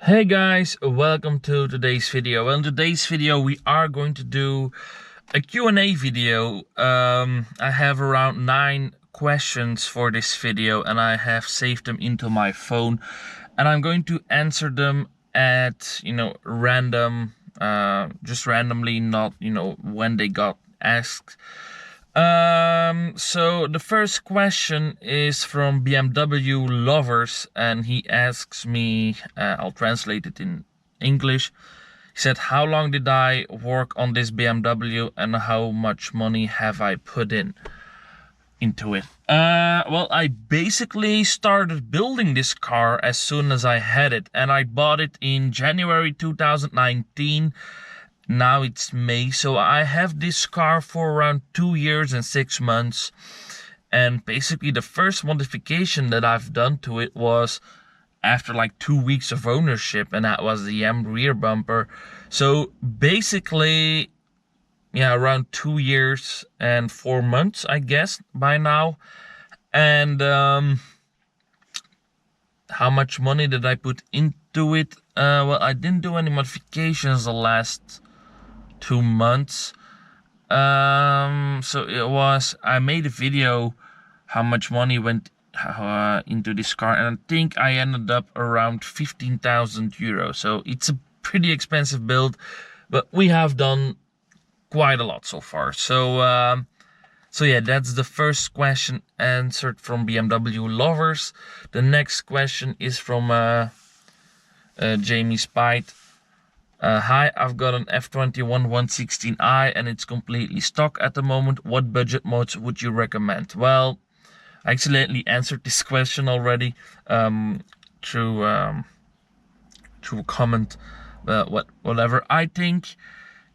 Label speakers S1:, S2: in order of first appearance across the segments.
S1: Hey guys, welcome to today's video. Well, in today's video we are going to do a Q&A video. I have around 9 questions for this video and I have saved them into my phone, and I'm going to answer them at random, just randomly, not when they got asked. So the first question is from BMW Lovers, and he asks me, I'll translate it in English. He said, how long did I work on this BMW and how much money have I put into it? Well, I basically started building this car as soon as I had it, and I bought it in January 2019. Now it's May, so I have this car for around 2 years and 6 months. And basically the first modification that I've done to it was after like 2 weeks of ownership, and that was the rear bumper. So basically, yeah, around 2 years and 4 months, I guess, by now. And how much money did I put into it? Well, I didn't do any modifications the last 2 months. So it was, I made a video how much money went into this car, and I think I ended up around 15,000 euros. So it's a pretty expensive build, but we have done quite a lot so far. So yeah, that's the first question answered from BMW Lovers. The next question is from Jamie Spite. Hi, I've got an F21 116i and it's completely stock at the moment. What budget modes would you recommend? Well, I accidentally answered this question already through a comment. Whatever. I think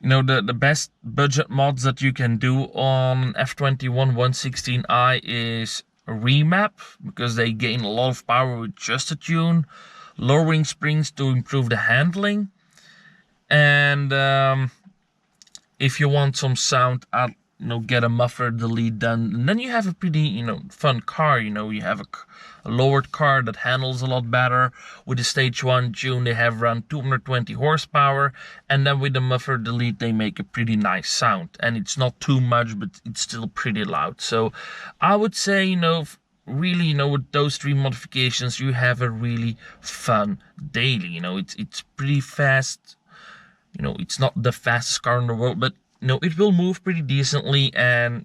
S1: the best budget mods that you can do on F21 116i is a remap, because they gain a lot of power with just a tune, lowering springs to improve the handling. And if you want some sound, get a muffler delete done, and then you have a pretty fun car. You have a lowered car that handles a lot better. With the stage 1 tune they have around 220 horsepower, and then with the muffler delete they make a pretty nice sound, and it's not too much but it's still pretty loud. So I would say really with those 3 modifications you have a really fun daily. It's pretty fast. It's not the fastest car in the world, but it will move pretty decently, and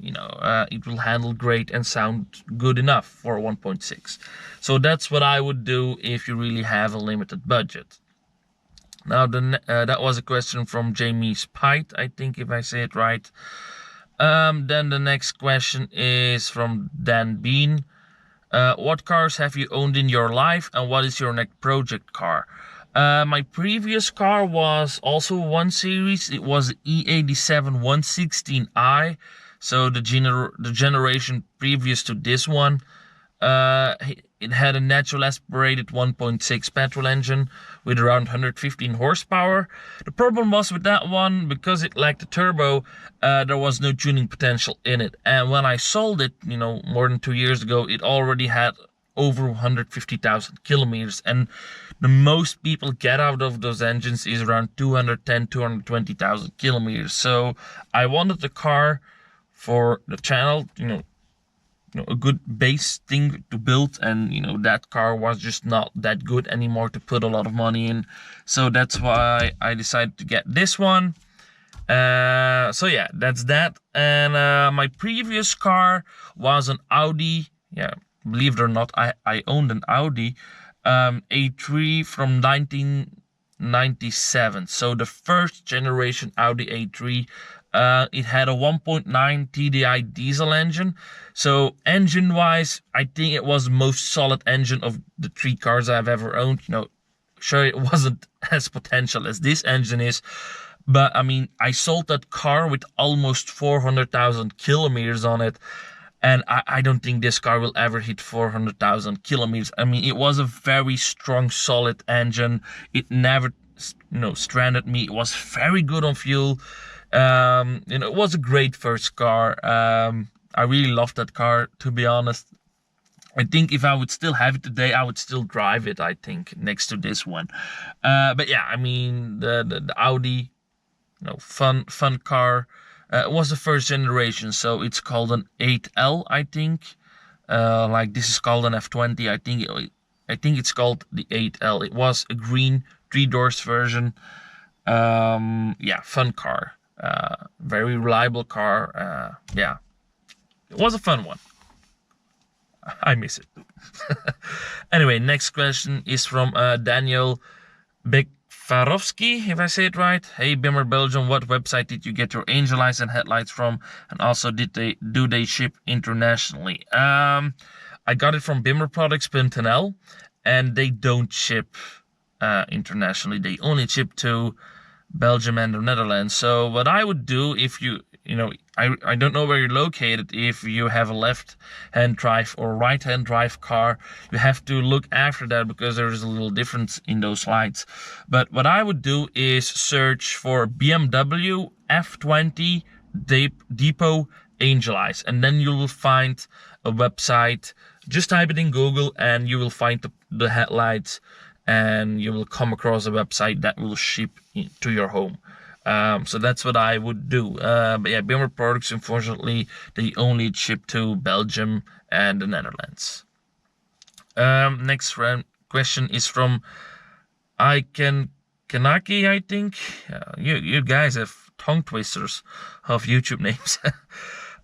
S1: it will handle great and sound good enough for a 1.6. So that's what I would do if you really have a limited budget. Now that was a question from Jamie Spite, I think, if I say it right. Then the next question is from Dan Bean. What cars have you owned in your life, and what is your next project car? My previous car was also 1 Series. It was the E87 116i, so the generation previous to this one. It had a natural aspirated 1.6 petrol engine with around 115 horsepower. The problem was with that one, because it lacked a turbo, there was no tuning potential in it. And when I sold it, more than 2 years ago, it already had over 150,000 kilometers, and the most people get out of those engines is around 220,000 kilometers. So I wanted a car for the channel, a good base thing to build, and that car was just not that good anymore to put a lot of money in. So that's why I decided to get this one. So yeah, that's that. And my previous car was an Audi. Yeah, believe it or not, I owned an Audi A3 from 1997. So the first generation Audi A3. It had a 1.9 TDI diesel engine. So engine-wise, I think it was the most solid engine of the 3 cars I've ever owned. Sure, it wasn't as potential as this engine is, but I mean, I sold that car with almost 400,000 kilometers on it. And I don't think this car will ever hit 400,000 kilometers. I mean, it was a very strong, solid engine. It never, stranded me. It was very good on fuel. It was a great first car. I really loved that car, to be honest. I think if I would still have it today, I would still drive it, I think, next to this one. But yeah, I mean, the Audi, fun car. It was the first generation, so it's called an 8L, I think. Like this is called an F20. I think it's called the 8L. It was a green 3 doors version. Yeah, fun car. Very reliable car. Yeah, it was a fun one. I miss it. Anyway, next question is from Daniel Bekvarovsky, if I say it right. Hey, Bimmer Belgium, what website did you get your angel eyes and headlights from? And also, do they ship internationally? I got it from Bimmer Products Puntenel, and they don't ship internationally. They only ship to Belgium and the Netherlands. So what I would do, if I don't know where you're located, if you have a left-hand drive or right-hand drive car, you have to look after that because there is a little difference in those lights. But what I would do is search for BMW F20 Depot Angel Eyes, and then you will find a website. Just type it in Google and you will find the headlights, and you will come across a website that will ship to your home. So that's what I would do. But yeah, BMW products, unfortunately, they only ship to Belgium and the Netherlands. Next question is from Kanaki, I think. You guys have tongue twisters of YouTube names.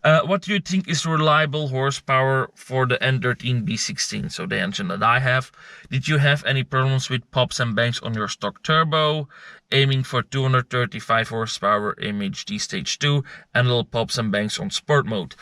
S1: What do you think is reliable horsepower for the N13 B16? So the engine that I have. Did you have any problems with pops and bangs on your stock turbo? Aiming for 235 horsepower MHD stage 2 and little pops and bangs on sport mode.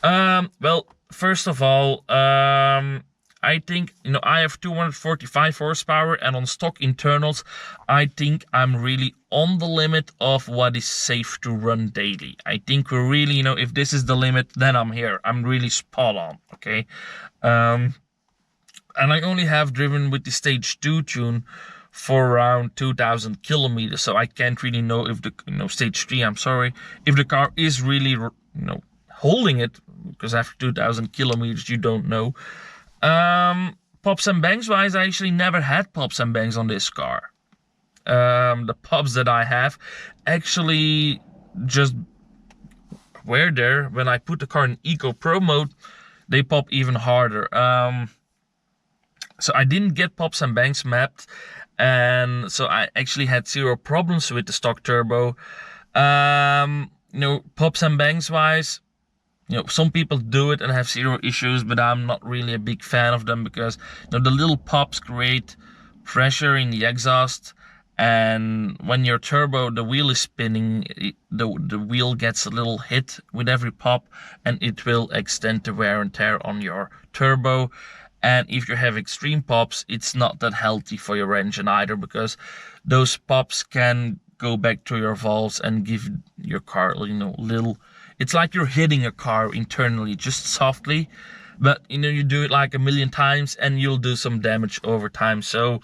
S1: Well, first of all, I think, I have 245 horsepower, and on stock internals, I think I'm really on the limit of what is safe to run daily. I think we're really, if this is the limit, then I'm here. I'm really spot on, okay? And I only have driven with the stage 2 tune for around 2,000 kilometers, so I can't really know if the, stage 3, I'm sorry, if the car is really, holding it, because after 2,000 kilometers, you don't know. Pops and bangs wise, I actually never had pops and bangs on this car. The pops that I have actually just were there when I put the car in Eco Pro mode. They pop even harder. So I didn't get pops and bangs mapped, and so I actually had zero problems with the stock turbo. Pops and bangs wise, some people do it and have zero issues, but I'm not really a big fan of them because the little pops create pressure in the exhaust, and when your turbo, the wheel is spinning, the wheel gets a little hit with every pop, and it will extend the wear and tear on your turbo. And if you have extreme pops, it's not that healthy for your engine either, because those pops can go back to your valves and give your car, little. It's like you're hitting a car internally, just softly, but you do it like a million times and you'll do some damage over time. So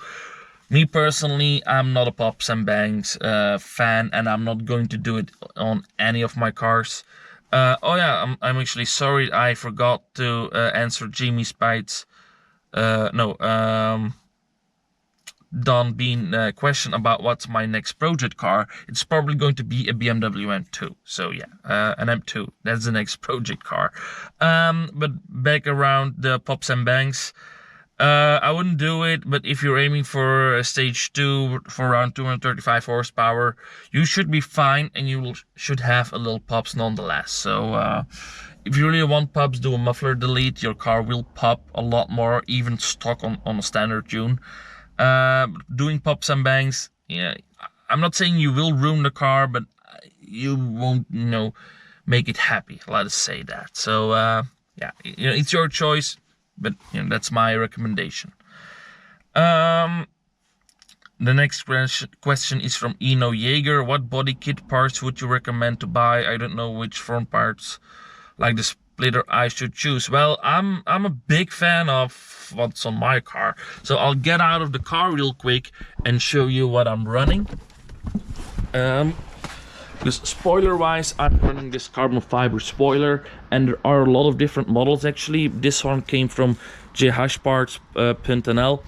S1: me personally, I'm not a pops and bangs fan, and I'm not going to do it on any of my cars. Oh yeah, I'm actually sorry, I forgot to answer Jimmy Spites. Don Bean question about what's my next project car. It's probably going to be a BMW M2. So yeah, an M2. That's the next project car. But back around the pops and bangs, I wouldn't do it. But if you're aiming for a stage 2 for around 235 horsepower, you should be fine, and you should have a little pops nonetheless. So if you really want pops, do a muffler delete. Your car will pop a lot more, even stock on a standard tune. Doing pops and bangs, yeah, I'm not saying you will ruin the car, but you won't, make it happy. Let us say that. So, yeah, it's your choice, but that's my recommendation. The next question is from Eno Jaeger. What body kit parts would you recommend to buy? I don't know which front parts, like the splitter, I should choose. Well, I'm a big fan of what's on my car, so I'll get out of the car real quick and show you what I'm running. Because spoiler wise, I'm running this carbon fiber spoiler, and there are a lot of different models actually. This one came from jhparts.nl.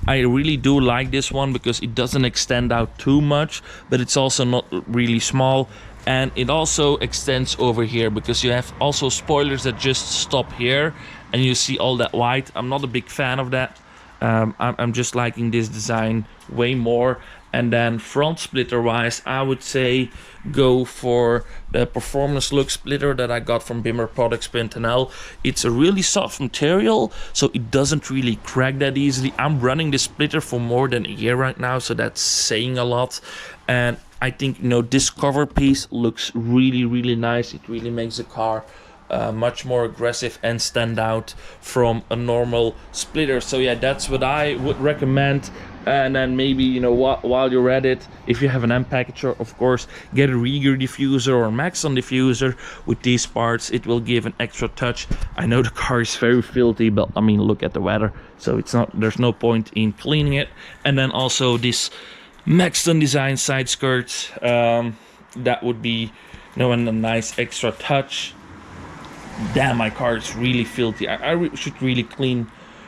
S1: I really do like this one because it doesn't extend out too much, but it's also not really small, and it also extends over here because you have also spoilers that just stop here and you see all that white. I'm not a big fan of that. I'm just liking this design way more. And then front splitter wise, I would say go for the performance look splitter that I got from BMW. It's a really soft material, so it doesn't really crack that easily. I'm running this splitter for more than a year right now, so that's saying a lot. And I think, you know, this cover piece looks really nice. It really makes the car much more aggressive and stand out from a normal splitter. So yeah, that's what I would recommend. And then maybe, you know, while you're at it, if you have an M packager, of course, get a Rieger diffuser or Maxon diffuser with these parts. It will give an extra touch. I know the car is very filthy, but I mean, look at the weather, so it's not, there's no point in cleaning it. And then also this Maxton design side skirt, that would be, you know, a nice extra touch. Damn, my car is really filthy. I should really clean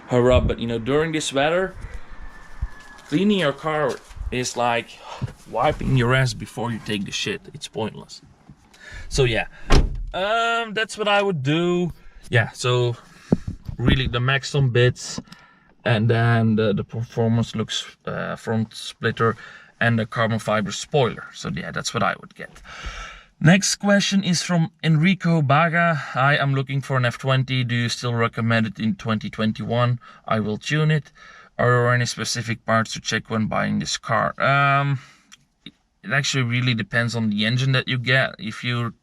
S1: her up, but you know, during this weather, cleaning your car is like wiping your ass before you take the shit. It's pointless. So yeah, that's what I would do. Yeah, so really the Maxton bits, and then the performance looks front splitter and the carbon fiber spoiler. So yeah, that's what I would get. Next question is from Enrico Baga. Hi, I'm looking for an F20. Do you still recommend it in 2021? I will tune it. Are there any specific parts to check when buying this car? It actually really depends on the engine that you get. If you're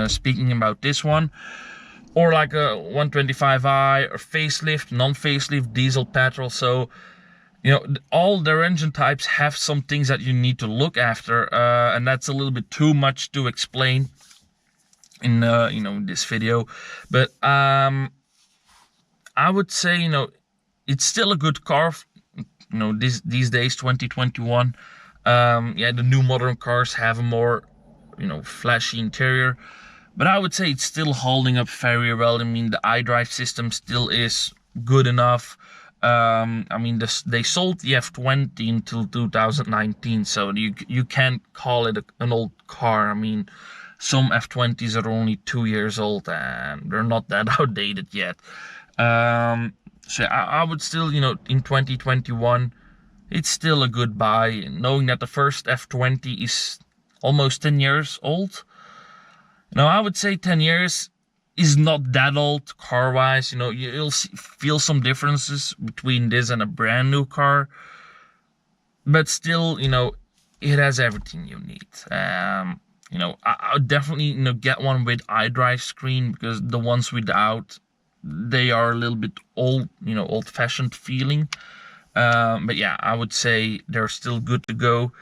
S1: speaking about this one, or like a 125i or facelift, non-facelift, diesel, petrol. So, you know, all their engine types have some things that you need to look after, and that's a little bit too much to explain in you know, this video. But I would say, you know, it's still a good car, you know, these days, 2021. Yeah, the new modern cars have a more, you know, flashy interior, but I would say it's still holding up very well. I mean, the iDrive system still is good enough. I mean, they sold the F20 until 2019, so you can't call it an old car. I mean, some F20s are only 2 years old and they're not that outdated yet. So I would still, you know, in 2021, it's still a good buy, knowing that the first F20 is almost 10 years old. Now, I would say 10 years is not that old car-wise. You know, you'll feel some differences between this and a brand new car, but still, you know, it has everything you need. You know, I would definitely, you know, get one with iDrive screen, because the ones without, they are a little bit old, you know, old-fashioned feeling. But yeah, I would say they're still good to go.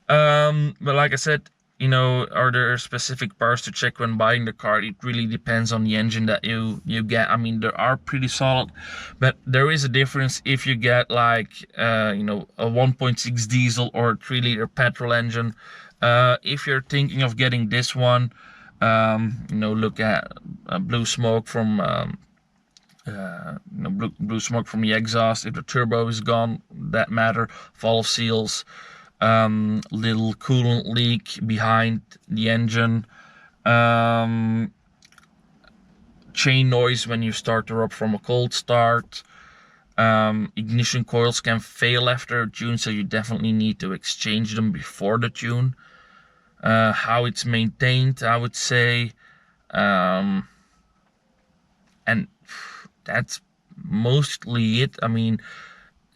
S1: But like I said, you know, are there specific parts to check when buying the car? It really depends on the engine that you get. I mean, they are pretty solid, but there is a difference if you get like, you know, a 1.6 diesel or a 3-liter petrol engine. If you're thinking of getting this one, you know, look at blue smoke from you know, blue smoke from the exhaust. If the turbo is gone, that matter. Valve seals, little coolant leak behind the engine, chain noise when you start her up from a cold start. Ignition coils can fail after a tune, so you definitely need to exchange them before the tune. How it's maintained, I would say, and that's mostly it. I mean,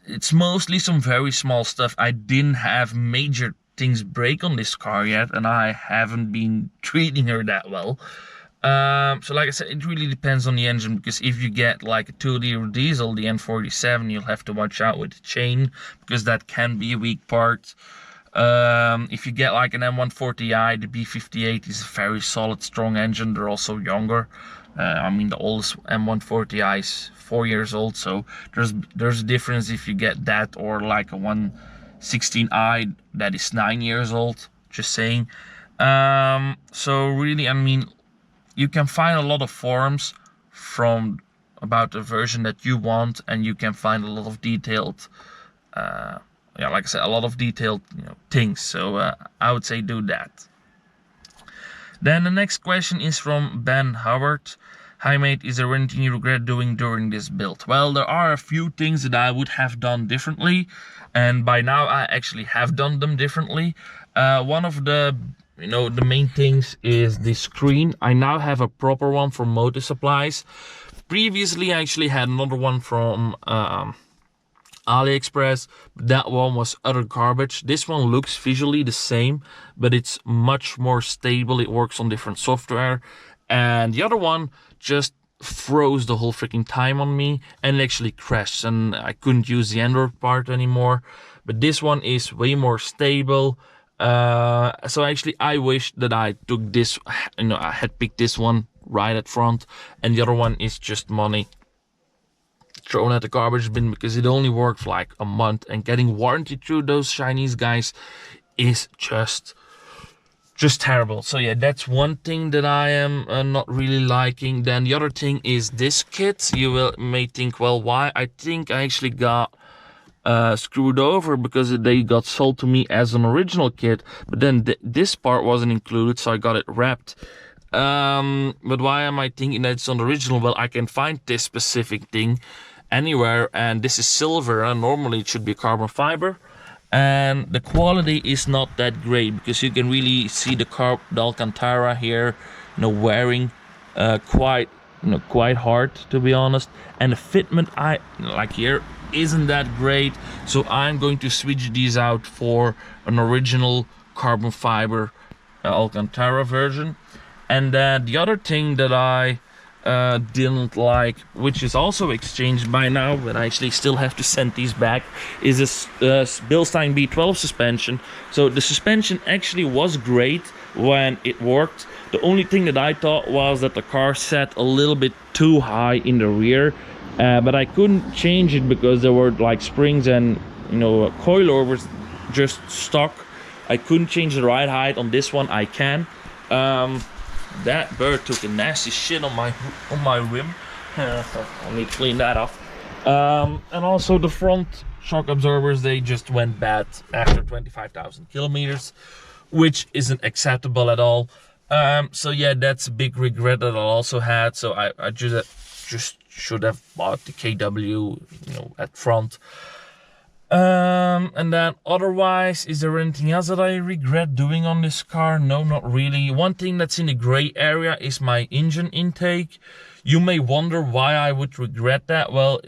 S1: it's mostly some very small stuff. I didn't have major things break on this car yet, and I haven't been treating her that well. So like I said, it really depends on the engine, because if you get like a 2-liter diesel, the N47, you'll have to watch out with the chain, because that can be a weak part. If you get like an M140i, the B58 is a very solid, strong engine. They're also younger. I mean, the oldest M140i is 4 years old, so there's a difference if you get that or like a 116i that is 9 years old. Just saying. So really, I mean, you can find a lot of forums from about the version that you want, and you can find a lot of detailed, yeah, like I said, a lot of detailed, things. So I would say do that. Then the next question is from Ben Howard. Hi mate, is there anything you regret doing during this build? Well, there are a few things that I would have done differently, and by now I actually have done them differently. One of the the main things is the screen. I now have a proper one from Motor Supplies. Previously I actually had another one from AliExpress. That one was utter garbage. This one looks visually the same, but it's much more stable. It works on different software, and the other one just froze the whole freaking time on me and actually crashed, and I couldn't use the Android part anymore. But this one is way more stable. So actually I wish that I took this, I had picked this one right at front, and the other one is just money thrown at the garbage bin because it only worked for like a month, and getting warranty through those Chinese guys is just terrible. So yeah, that's one thing that I am not really liking. Then the other thing is this kit. You may think, well, why? I think I actually got screwed over because they got sold to me as an original kit, but then this part wasn't included, so I got it wrapped. But why am I thinking that it's on the original? Well, I can find this specific thing anywhere, and this is silver, and normally it should be carbon fiber, and the quality is not that great because you can really see the Alcantara here, wearing quite hard, to be honest, and the fitment I like here isn't that great. So I'm going to switch these out for an original carbon fiber Alcantara version. And then the other thing that I didn't like, which is also exchanged by now, but I actually still have to send these back, is this Bilstein B12 suspension. So the suspension actually was great when it worked. The only thing that I thought was that the car sat a little bit too high in the rear, but I couldn't change it because there were like springs and coilovers just stuck. I couldn't change the ride height. On this one I can. That bird took a nasty shit on my rim. I need to clean that off. And also the front shock absorbers, they just went bad after 25,000 kilometers, which isn't acceptable at all. So yeah, that's a big regret that I also had. So I just should have bought the KW at front. And then otherwise, is there anything else that I regret doing on this car? No, not really. One thing that's in the gray area is my engine intake. You may wonder why I would regret that. Well,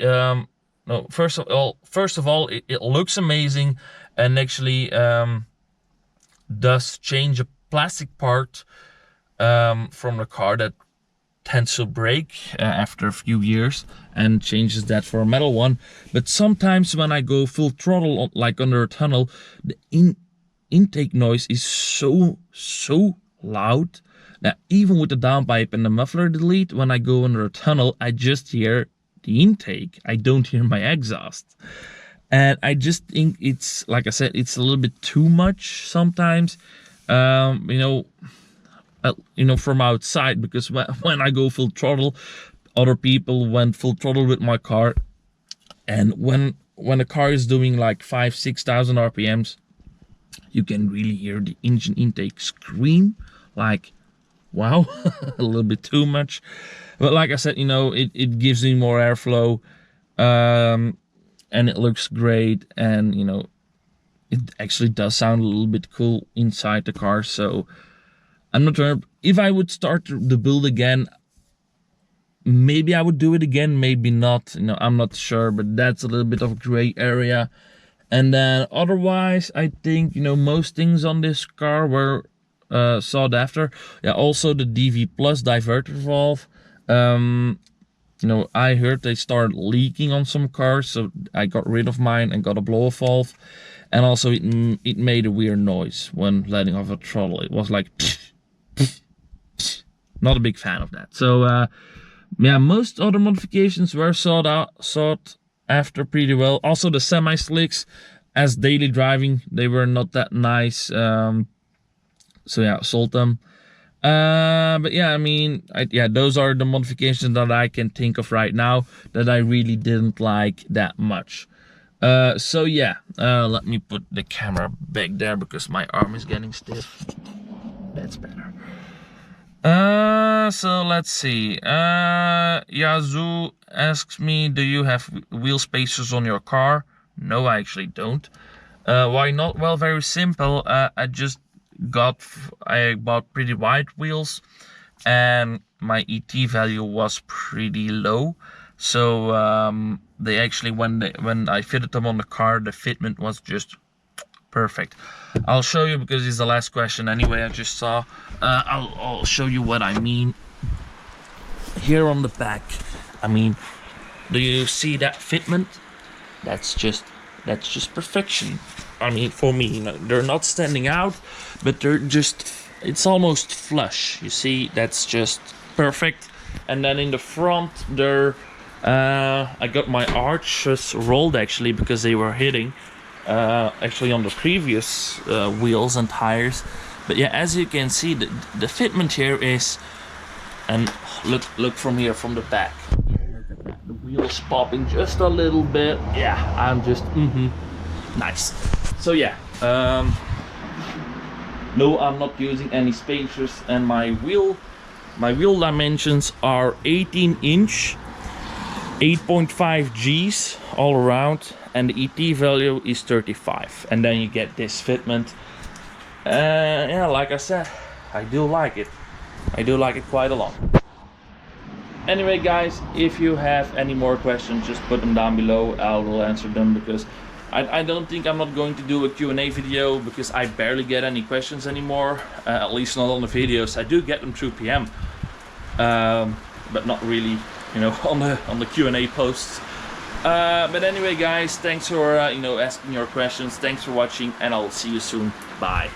S1: no, first of all, it looks amazing, and actually does change a plastic part from the car that tends to break after a few years, and changes that for a metal one. But sometimes when I go full throttle, like under a tunnel, the intake noise is so loud that even with the downpipe and the muffler delete, when I go under a tunnel, I just hear the intake. I don't hear my exhaust. And I just think it's, like I said, it's a little bit too much sometimes. From outside, because when I go full throttle, other people went full throttle with my car, and when the car is doing like 5,000-6,000 RPMs, you can really hear the engine intake scream, like, wow, a little bit too much. But like I said, it gives me more airflow, and it looks great, and it actually does sound a little bit cool inside the car. So I'm not sure if I would start the build again. Maybe I would do it again, maybe not. I'm not sure, but that's a little bit of a gray area. And then otherwise, I think most things on this car were sought after. Yeah, also the DV Plus diverter valve. I heard they started leaking on some cars, so I got rid of mine and got a blow-off valve. And also it made a weird noise when letting off a throttle. It was like not a big fan of that. So yeah, most other modifications were sought after pretty well. Also the semi-slicks, as daily driving, they were not that nice. So yeah, sold them. But yeah, I mean, yeah, those are the modifications that I can think of right now that I really didn't like that much. So yeah, let me put the camera back there because my arm is getting stiff. That's better. So let's see. Yazoo asks me, do you have wheel spacers on your car? No, I actually don't. Why not? Well, very simple. I bought pretty wide wheels, and my ET value was pretty low. So they actually, when I fitted them on the car, the fitment was just perfect. I'll show you because it's the last question anyway. I just saw. I'll show you what I mean. Here on the back, I mean, do you see that fitment? That's just perfection. I mean, for me, you know, they're not standing out, but they're just, it's almost flush. You see, that's just perfect. And then in the front, I got my arches rolled actually because they were hitting actually on the previous wheels and tires. But yeah, as you can see, the fitment here is, and look from here, from the back. Look at that. The wheels popping just a little bit. Yeah, I'm just nice. So yeah, no, I'm not using any spacers, and my wheel dimensions are 18-inch, 8.5 G's all around, and the ET value is 35. And then you get this fitment. Yeah, like I said, I do like it. I do like it quite a lot. Anyway, guys, if you have any more questions, just put them down below. I will answer them because I don't think I'm not going to do a Q&A video because I barely get any questions anymore. At least not on the videos. I do get them through PM, but not really, you know, on the Q&A posts. But anyway, guys, thanks for you know, asking your questions. Thanks for watching, and I'll see you soon. Bye.